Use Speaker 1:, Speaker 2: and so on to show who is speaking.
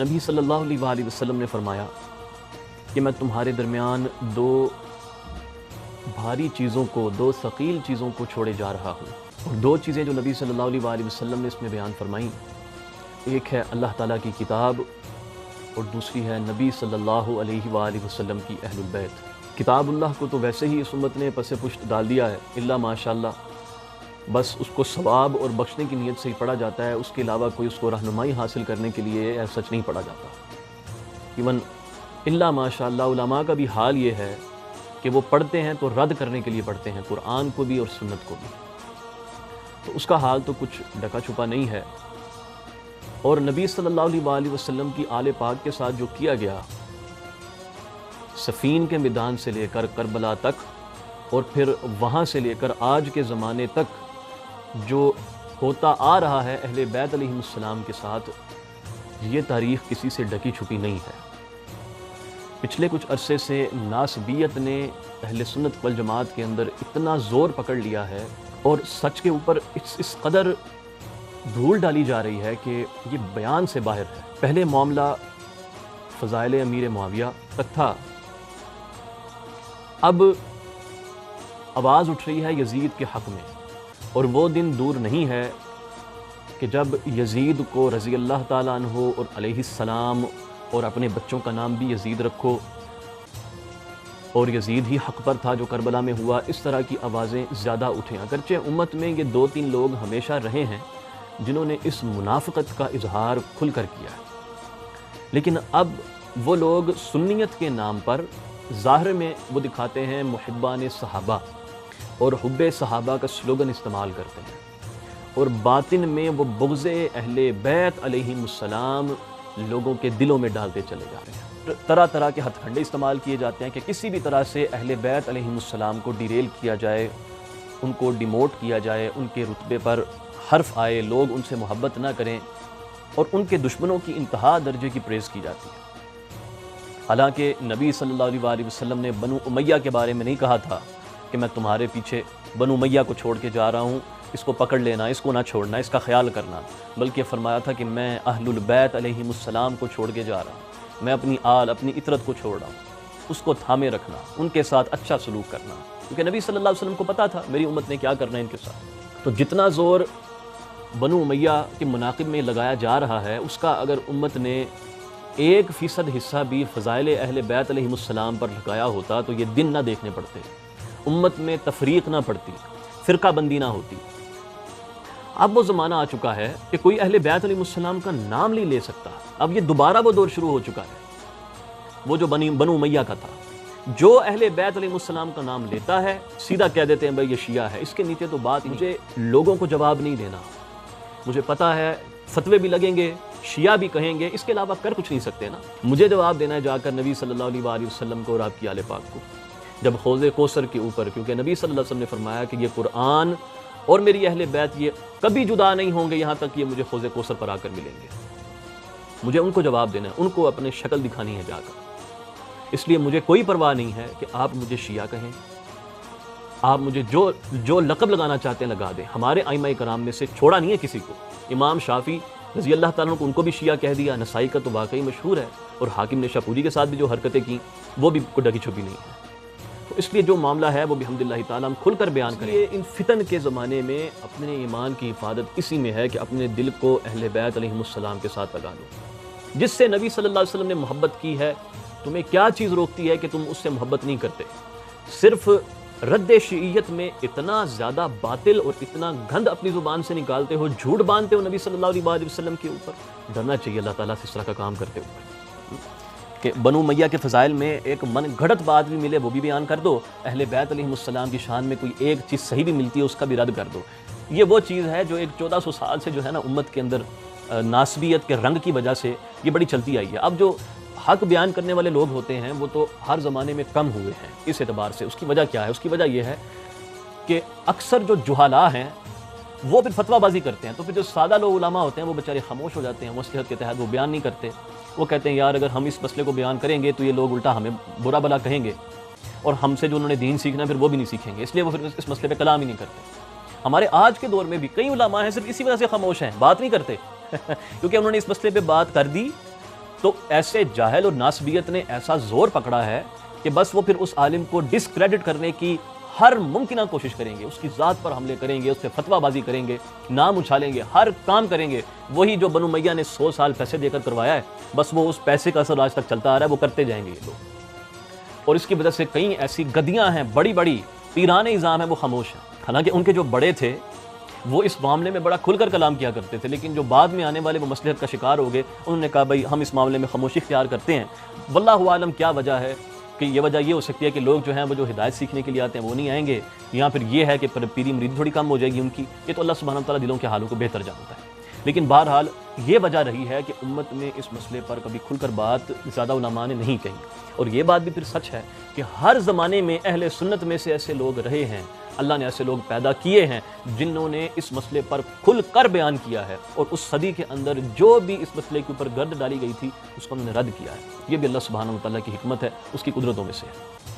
Speaker 1: نبی صلی اللہ علیہ وسلم نے فرمایا کہ میں تمہارے درمیان دو بھاری چیزوں کو، دو ثقیل چیزوں کو چھوڑے جا رہا ہوں۔ اور دو چیزیں جو نبی صلی اللہ علیہ وسلم نے اس میں بیان فرمائیں، ایک ہے اللہ تعالیٰ کی کتاب اور دوسری ہے نبی صلی اللہ علیہ وآلہ وسلم کی اہل البیت۔ کتاب اللہ کو تو ویسے ہی اس امت نے پس پشت ڈال دیا ہے، الا ماشاءاللہ، بس اس کو ثواب اور بخشنے کی نیت سے ہی پڑھا جاتا ہے، اس کے علاوہ کوئی اس کو رہنمائی حاصل کرنے کے لیے سچ نہیں پڑھا جاتا۔ ایون الا ماشاءاللہ علماء کا بھی حال یہ ہے کہ وہ پڑھتے ہیں تو رد کرنے کے لیے پڑھتے ہیں، قرآن کو بھی اور سنت کو بھی، تو اس کا حال تو کچھ ڈھکا چھپا نہیں ہے۔ اور نبی صلی اللہ علیہ وآلہ وسلم کی آل پاک کے ساتھ جو کیا گیا، صفین کے میدان سے لے کر کربلا تک اور پھر وہاں سے لے کر آج کے زمانے تک جو ہوتا آ رہا ہے اہل بیت علیہ السلام کے ساتھ، یہ تاریخ کسی سے ڈکی چھپی نہیں ہے۔ پچھلے کچھ عرصے سے ناسبیت نے اہل سنت والجماعت کے اندر اتنا زور پکڑ لیا ہے اور سچ کے اوپر اس قدر دھول ڈالی جا رہی ہے کہ یہ بیان سے باہر ہے۔ پہلے معاملہ فضائل امیر معاویہ تک تھا، اب آواز اٹھ رہی ہے یزید کے حق میں، اور وہ دن دور نہیں ہے کہ جب یزید کو رضی اللہ تعالیٰ عنہ اور علیہ السلام اور اپنے بچوں کا نام بھی یزید رکھو، اور یزید ہی حق پر تھا جو کربلا میں ہوا، اس طرح کی آوازیں زیادہ اٹھیں۔ اگرچہ امت میں یہ دو تین لوگ ہمیشہ رہے ہیں جنہوں نے اس منافقت کا اظہار کھل کر کیا ہے، لیکن اب وہ لوگ سنیت کے نام پر ظاہر میں وہ دکھاتے ہیں محبان صحابہ اور حب صحابہ کا سلوگن استعمال کرتے ہیں، اور باطن میں وہ بغض اہل بیت علیہم السلام لوگوں کے دلوں میں ڈالتے چلے جا رہے ہیں۔ طرح طرح کے ہتھ کنڈے استعمال کیے جاتے ہیں کہ کسی بھی طرح سے اہل بیت علیہم السلام کو ڈیریل کیا جائے، ان کو ڈیموٹ کیا جائے، ان کے رتبے پر حرف آئے، لوگ ان سے محبت نہ کریں، اور ان کے دشمنوں کی انتہا درجے کی پریز کی جاتی ہے۔ حالانکہ نبی صلی اللہ علیہ وآلہ وسلم نے بنو امیہ کے بارے میں نہیں کہا تھا کہ میں تمہارے پیچھے بنو امیہ کو چھوڑ کے جا رہا ہوں، اس کو پکڑ لینا، اس کو نہ چھوڑنا، اس کا خیال کرنا، بلکہ فرمایا تھا کہ میں اہل البیت علیہم السلام کو چھوڑ کے جا رہا ہوں، میں اپنی آل، اپنی اطرت کو چھوڑ رہا ہوں، اس کو تھامے رکھنا، ان کے ساتھ اچھا سلوک کرنا، کیونکہ نبی صلی اللہ علیہ وسلم کو پتا تھا میری امت نے کیا کرنا ہے ان کے ساتھ۔ تو جتنا زور بنو امیہ کے مناقب میں لگایا جا رہا ہے، اس کا اگر امت نے 1% حصہ بھی فضائل اہل بیت علیہم السلام پر لگایا ہوتا تو یہ دن نہ دیکھنے پڑتے، امت میں تفریق نہ پڑتی، فرقہ بندی نہ ہوتی۔ اب وہ زمانہ آ چکا ہے کہ کوئی اہل بیت علیہ السلام کا نام نہیں لے سکتا۔ اب یہ دوبارہ وہ دور شروع ہو چکا ہے، وہ جو بنو امیہ کا تھا، جو اہل بیت علیہ السلام کا نام لیتا ہے سیدھا کہہ دیتے ہیں بھائی یہ شیعہ ہے۔ اس کے نیچے تو بات مجھے لوگوں کو جواب نہیں دینا، مجھے پتا ہے فتوے بھی لگیں گے، شیعہ بھی کہیں گے، اس کے علاوہ کر کچھ نہیں سکتے نا۔ مجھے جواب دینا ہے جا کر نبی صلی اللہ علیہ وآلہ وسلم کو اور آپ کی آل پاک کو، جب حوض کوثر کے اوپر، کیونکہ نبی صلی اللہ علیہ وسلم نے فرمایا کہ یہ قرآن اور میری اہل بیت یہ کبھی جدا نہیں ہوں گے یہاں تک کہ یہ مجھے حوض کوثر پر آ کر ملیں گے۔ مجھے ان کو جواب دینا ہے، ان کو اپنے شکل دکھانی ہے جا کر، اس لیے مجھے کوئی پرواہ نہیں ہے کہ آپ مجھے شیعہ کہیں، آپ مجھے جو لقب لگانا چاہتے ہیں لگا دیں۔ ہمارے ائمہ کرام میں سے چھوڑا نہیں ہے کسی کو، امام شافعی رضی اللہ تعالیٰ عنہ کو ان کو بھی شیعہ کہہ دیا، نسائی کا تو واقعی مشہور ہے، اور حاکم نے شاپوری کے ساتھ بھی جو حرکتیں کیں وہ بھی کوئی ڈکی چھپی نہیں ہے۔ تو اس لیے جو معاملہ ہے وہ بھی الحمدللہ تعالیٰ ہم کھل کر بیان کریں۔ ان فتن کے زمانے میں اپنے ایمان کی حفاظت اسی میں ہے کہ اپنے دل کو اہل بیت علیہم السلام کے ساتھ لگا لو۔ جس سے نبی صلی اللہ علیہ وسلم نے محبت کی ہے، تمہیں کیا چیز روکتی ہے کہ تم اس سے محبت نہیں کرتے؟ صرف رد شیعیت میں اتنا زیادہ باطل اور اتنا گند اپنی زبان سے نکالتے ہو، جھوٹ باندھتے ہو نبی صلی اللہ علیہ وآلہ وسلم کے اوپر، ڈرنا چاہیے اللہ تعالیٰ سے اس طرح کا کام کرتے ہوئے کہ بنو امیہ کے فضائل میں ایک من گھڑت بات بھی ملے وہ بھی بیان کر دو، اہل بیت علیہم السلام کی شان میں کوئی ایک چیز صحیح بھی ملتی ہے اس کا بھی رد کر دو۔ یہ وہ چیز ہے جو ایک 1400 سال سے جو ہے نا امت کے اندر ناسبیت کے رنگ کی وجہ سے یہ بڑی چلتی آئی ہے۔ اب جو حق بیان کرنے والے لوگ ہوتے ہیں وہ تو ہر زمانے میں کم ہوئے ہیں اس اعتبار سے۔ اس کی وجہ کیا ہے؟ اس کی وجہ یہ ہے کہ اکثر جو جہالا ہیں وہ پھر فتویٰ بازی کرتے ہیں، تو پھر جو سادہ لوگ علماء ہوتے ہیں وہ بیچارے خاموش ہو جاتے ہیں، مصلحت کے تحت وہ بیان نہیں کرتے۔ وہ کہتے ہیں یار اگر ہم اس مسئلے کو بیان کریں گے تو یہ لوگ الٹا ہمیں برا بلا کہیں گے، اور ہم سے جو انہوں نے دین سیکھنا پھر وہ بھی نہیں سیکھیں گے، اس لیے وہ پھر اس مسئلے پہ کلام ہی نہیں کرتے۔ ہمارے آج کے دور میں بھی کئی علماء ہیں صرف اسی وجہ سے خاموش ہیں، بات نہیں کرتے کیونکہ انہوں نے اس مسئلے پہ بات کر دی تو ایسے جاہل اور ناسبیت نے ایسا زور پکڑا ہے کہ بس وہ پھر اس عالم کو ڈسکریڈٹ کرنے کی ہر ممکنہ کوشش کریں گے، اس کی ذات پر حملے کریں گے، اس سے فتویٰ بازی کریں گے، نام اچھالیں گے، ہر کام کریں گے۔ وہی جو بنو امیہ نے 100 سال پیسے دے کر کروایا ہے، بس وہ اس پیسے کا اثر آج تک چلتا آ رہا ہے، وہ کرتے جائیں گے یہ لوگ۔ اور اس کی وجہ سے کئی ایسی گدیاں ہیں، بڑی بڑی پیران نظام ہیں، وہ خاموش ہیں۔ حالانکہ ان کے جو بڑے تھے وہ اس معاملے میں بڑا کھل کر کلام کیا کرتے تھے، لیکن جو بعد میں آنے والے وہ مصلحت کا شکار ہو گئے، انہوں نے کہا بھائی ہم اس معاملے میں خاموشی اختیار کرتے ہیں۔ واللہ عالم کیا وجہ ہے، کہ یہ وجہ یہ ہو سکتی ہے کہ لوگ جو ہیں وہ جو ہدایت سیکھنے کے لیے آتے ہیں وہ نہیں آئیں گے، یا پھر یہ ہے کہ پیری مرید تھوڑی کم ہو جائے گی ان کی، یہ تو اللہ سبحانہ وتعالیٰ دلوں کے حالوں کو بہتر جانتا ہے۔ لیکن بہرحال یہ وجہ رہی ہے کہ امت میں اس مسئلے پر کبھی کھل کر بات زیادہ علماء نے نہیں کہی، اور یہ بات بھی پھر سچ ہے کہ ہر زمانے میں اہل سنت میں سے ایسے لوگ رہے ہیں، اللہ نے ایسے لوگ پیدا کیے ہیں جنہوں نے اس مسئلے پر کھل کر بیان کیا ہے، اور اس صدی کے اندر جو بھی اس مسئلے کے اوپر گرد ڈالی گئی تھی اس کو انہوں نے رد کیا ہے۔ یہ بھی اللہ سبحانہ وتعالیٰ کی حکمت ہے، اس کی قدرتوں میں سے ہے۔